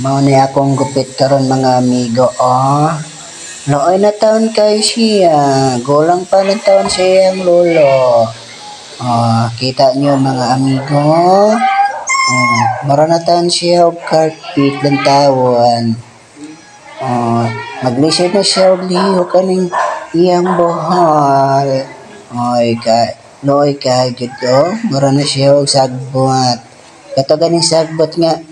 Mao ni akong gupit karon mga amigo, oh. Nooy na taon kayo siya. Gulang pa ng taon siyang lolo. Oh, kita nyo mga amigo. Oh, mara na taon siya og carpet ng tawon. Oh, maglisod na siya og lihok kaning iyang buhol. Oy ka, nooy ka gid, oh. Mara na siya og sagbot. Kato ganing sagbot nga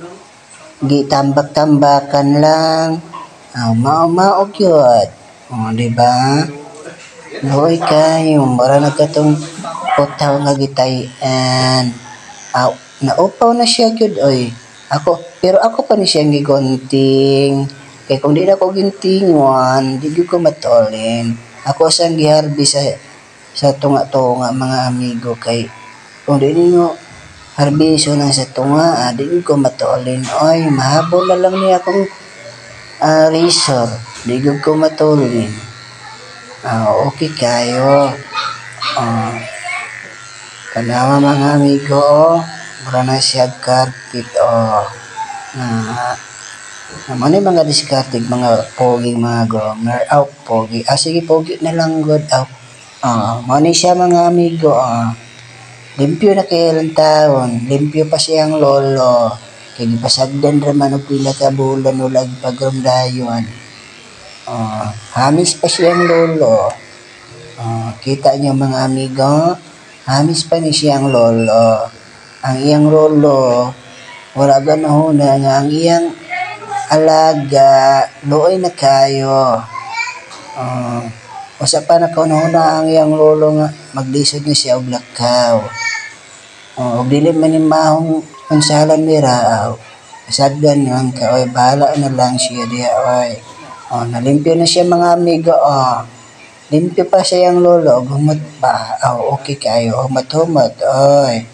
gitambak-tambakan lang. Mao gyud. Di ba? Nooy kayo, mura na katong putaw nga gitayan. Naupaw na siya gyud oy. Pero ako pa ni siya gigunting. Kay kung di na ko gintingon, di gyud ko matulin. Ako sang giharbi sa tunga-tunga mga amigo kay kung di ninyo harbiso na sa tunga, di ko matulin. Oy, mahabol na lang niya akong razor. Di ko matulin. Okay kayo. Kanawa mga amigo, mura na siya carpet, Ano yung mga discarded, mga poging mga gomer. Pogi. Sige, pogi na lang good. Ano siya mga amigo, limpyo na kayo lang taon. Limpyo pa siyang lolo. Kaya pasagdan raman o pila ka bulan o pagramdayon. Hamis pa siyang lolo. Kita niyo mga amigo, hamis pa ni siyang lolo. Ang iyang lolo, wala ganahuna nga ang iyang alaga, looy na kayo. Usa pa na kaunahuna ang iyang lolo nga maglisod na siya og lakaw. Og dili man ni mahong konsalan ni raaw. Sagdan yun ka, oy, bahala na lang siya diya, oy. Nalimpyo na siya mga amigo, Limpyo pa siya yung lolo, humot pa. Okay kayo, humot, oy.